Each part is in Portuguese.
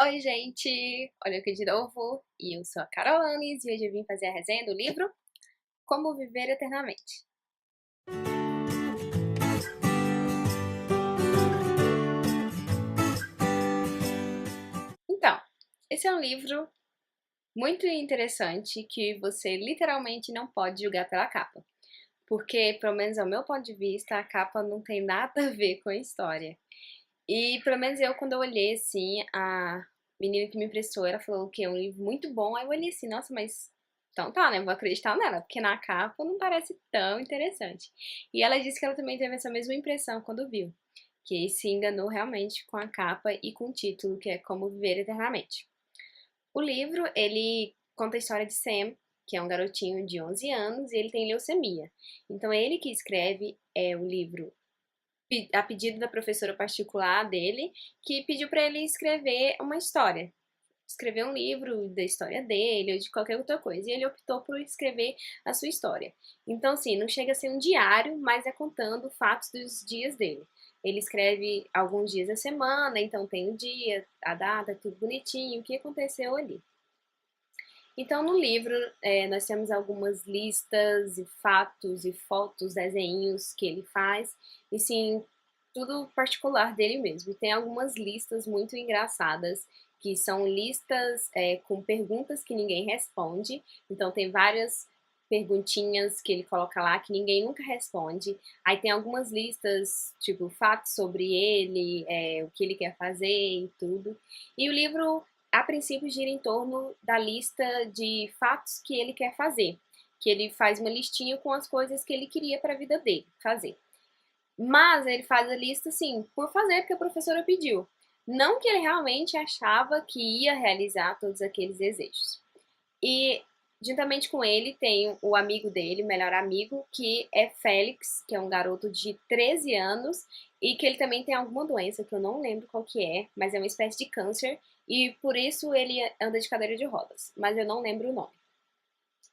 Oi, gente! Olha aqui de novo, e eu sou a Carolanes, e hoje eu vim fazer a resenha do livro Como Viver Eternamente. Então, esse é um livro muito interessante que você literalmente não pode julgar pela capa, porque, pelo menos ao meu ponto de vista, a capa não tem nada a ver com a história. E, pelo menos eu, quando eu olhei, assim, a menina que me emprestou, ela falou que é um livro muito bom, aí eu olhei assim, nossa, mas então tá, né, vou acreditar nela, porque na capa não parece tão interessante. E ela disse que ela também teve essa mesma impressão quando viu, que se enganou realmente com a capa e com o título, que é Como Viver Eternamente. O livro, ele conta a história de Sam, que é um garotinho de 11 anos, e ele tem leucemia. Então é ele que escreve o livro a pedido da professora particular dele, que pediu para ele escrever uma história. Escrever um livro da história dele ou de qualquer outra coisa. E ele optou por escrever a sua história. Então, assim, não chega a ser um diário, mas é contando fatos dos dias dele. Ele escreve alguns dias da semana, então tem o dia, a data, tudo bonitinho, o que aconteceu ali. Então, no livro, nós temos algumas listas e fatos e fotos, desenhos que ele faz, e sim, tudo particular dele mesmo. E tem algumas listas muito engraçadas, que são listas com perguntas que ninguém responde. Então, tem várias perguntinhas que ele coloca lá que ninguém nunca responde. Aí tem algumas listas, tipo, fatos sobre ele, o que ele quer fazer e tudo. E o livro a princípio gira em torno da lista de fatos que ele quer fazer, que ele faz uma listinha com as coisas que ele queria para a vida dele fazer. Mas ele faz a lista assim, por fazer, porque a professora pediu. Não que ele realmente achava que ia realizar todos aqueles desejos. E juntamente com ele tem o amigo dele, o melhor amigo, que é Félix, que é um garoto de 13 anos e que ele também tem alguma doença que eu não lembro qual que é, mas é uma espécie de câncer e por isso ele anda de cadeira de rodas, mas eu não lembro o nome.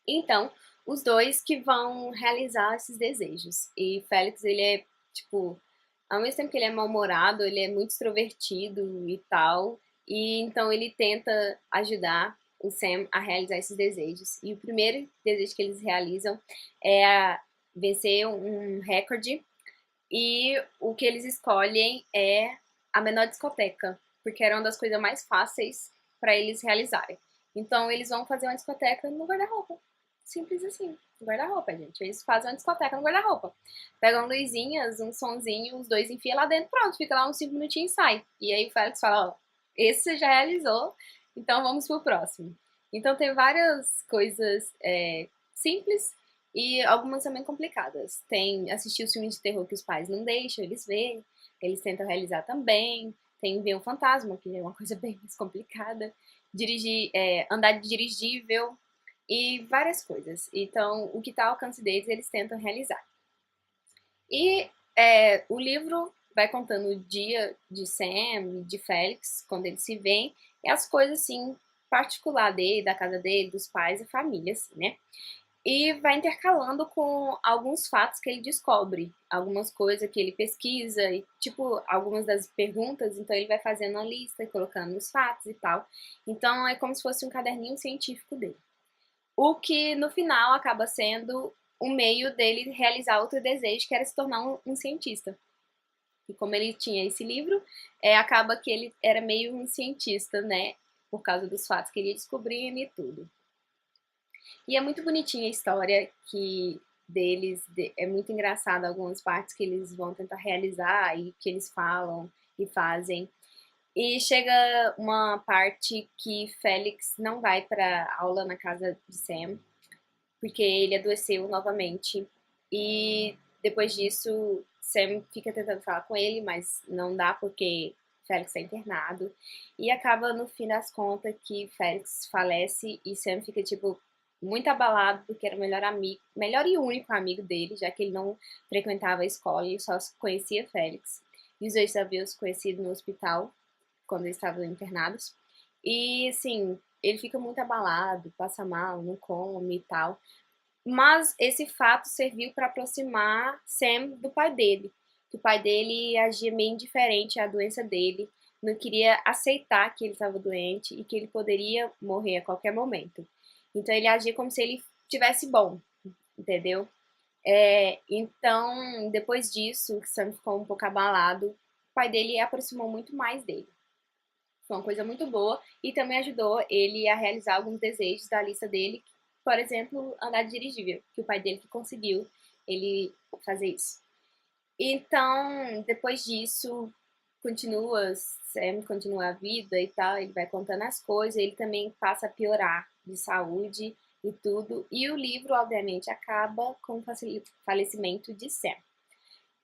Então, os dois que vão realizar esses desejos. E Félix, ele é, tipo, ao mesmo tempo que ele é mal-humorado, ele é muito extrovertido e tal. E então ele tenta ajudar o Sam a realizar esses desejos. E o primeiro desejo que eles realizam é vencer um recorde. E o que eles escolhem é a menor discoteca, porque era uma das coisas mais fáceis para eles realizarem. Então eles vão fazer uma discoteca no guarda-roupa. Simples assim. Guarda-roupa, gente. Eles fazem uma discoteca no guarda-roupa. Pegam luzinhas, um sonzinho, os dois enfiam lá dentro, pronto, fica lá uns 5 minutinhos e sai. E aí o Félix fala, ó, esse você já realizou, então vamos pro próximo. Então tem várias coisas simples e algumas também complicadas. Tem assistir os filmes de terror que os pais não deixam eles verem, eles tentam realizar também. Tem ver um fantasma, que é uma coisa bem mais complicada. Dirigir, andar de dirigível, e várias coisas. Então, o que está ao alcance deles, eles tentam realizar. E o livro vai contando o dia de Sam e de Félix, quando eles se veem, e as coisas, assim, particular dele, da casa dele, dos pais e família, assim, né? E vai intercalando com alguns fatos que ele descobre, algumas coisas que ele pesquisa, e tipo, algumas das perguntas, então ele vai fazendo a lista e colocando os fatos e tal. Então é como se fosse um caderninho científico dele. O que no final acaba sendo um meio dele realizar outro desejo, que era se tornar um cientista. E como ele tinha esse livro, acaba que ele era meio um cientista, né? Por causa dos fatos que ele ia descobrindo e tudo. E é muito bonitinha a história que deles, é muito engraçado algumas partes que eles vão tentar realizar e que eles falam e fazem. E chega uma parte que Félix não vai para aula na casa de Sam, porque ele adoeceu novamente. E depois disso, Sam fica tentando falar com ele, mas não dá porque Félix está internado. E acaba, no fim das contas, que Félix falece e Sam fica, tipo, muito abalado porque era o melhor amigo, melhor e único amigo dele, já que ele não frequentava a escola e só conhecia Félix. E os dois haviam se conhecido no hospital, quando eles estavam internados. E, assim, ele fica muito abalado, passa mal, não come e tal. Mas esse fato serviu para aproximar Sam do pai dele. Que o pai dele agia meio indiferente à doença dele. não queria aceitar que ele estava doente e que ele poderia morrer a qualquer momento. Então ele agia como se ele tivesse bom, entendeu? Então, depois disso, o Sam ficou um pouco abalado. O pai dele aproximou muito mais dele. Foi uma coisa muito boa e também ajudou ele a realizar alguns desejos da lista dele, por exemplo, andar de dirigível, que o pai dele que conseguiu ele fazer isso. Então, depois disso, Sam continua a vida e tal, ele vai contando as coisas, ele também passa a piorar de saúde e tudo, e o livro, obviamente, acaba com o falecimento de Sam.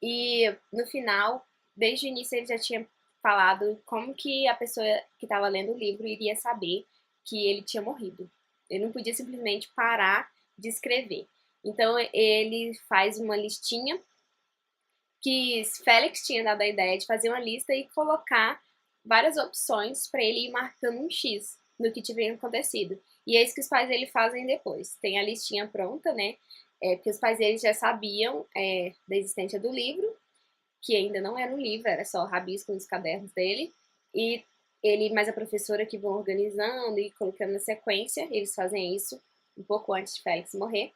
E no final, desde o início ele já tinha falado como que a pessoa que estava lendo o livro iria saber que ele tinha morrido. Ele não podia simplesmente parar de escrever. Então ele faz uma listinha que Félix tinha dado a ideia de fazer uma lista e colocar várias opções para ele ir marcando um X no que tiver acontecido. E é isso que os pais dele fazem depois. Tem a listinha pronta, né? Porque os pais deles já sabiam da existência do livro, que ainda não era um livro, era só rabisco nos cadernos dele. E ele mais a professora que vão organizando e colocando na sequência. Eles fazem isso um pouco antes de Félix morrer.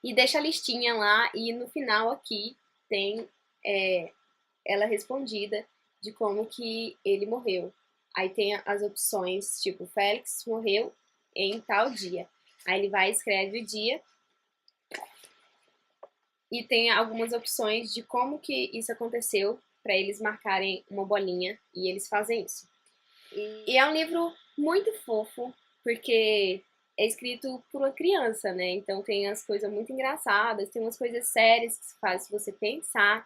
E deixa a listinha lá e no final aqui tem ela respondida de como que ele morreu. Aí tem as opções, tipo, Félix morreu em tal dia. Aí ele vai e escreve o dia. E tem algumas opções de como que isso aconteceu para eles marcarem uma bolinha. E eles fazem isso. E é um livro muito fofo, porque é escrito por uma criança, né? Então tem as coisas muito engraçadas, tem umas coisas sérias que faz você pensar.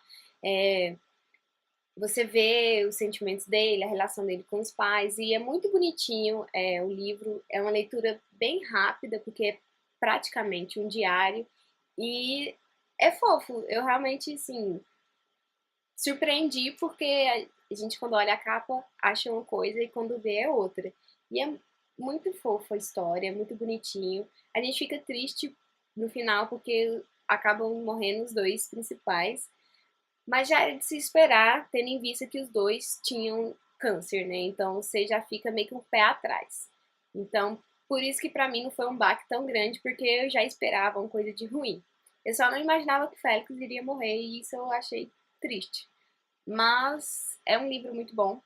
Você vê os sentimentos dele, a relação dele com os pais, e é muito bonitinho o livro. É uma leitura bem rápida, porque é praticamente um diário, e é fofo. Eu realmente, assim, surpreendi, porque a gente, quando olha a capa, acha uma coisa e quando vê é outra. E é muito fofa a história, é muito bonitinho. A gente fica triste no final, porque acabam morrendo os dois principais, mas já era de se esperar, tendo em vista que os dois tinham câncer, né? Então você já fica meio que um pé atrás. Então, por isso que pra mim não foi um baque tão grande, porque eu já esperava uma coisa de ruim. Eu só não imaginava que Félix iria morrer e isso eu achei triste. Mas é um livro muito bom.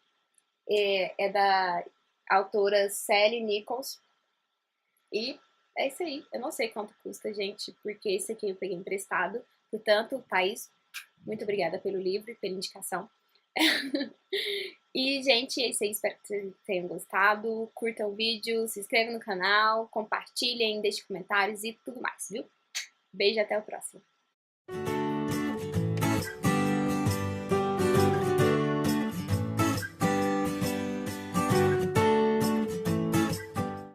É da autora Sally Nichols. E é isso aí. Eu não sei quanto custa, gente, porque esse aqui eu peguei emprestado. Portanto, Thaís, muito obrigada pelo livro e pela indicação. E, gente, é isso aí. Espero que vocês tenham gostado. Curtam o vídeo, se inscrevam no canal, compartilhem, deixem comentários e tudo mais, viu? Beijo, até o próximo.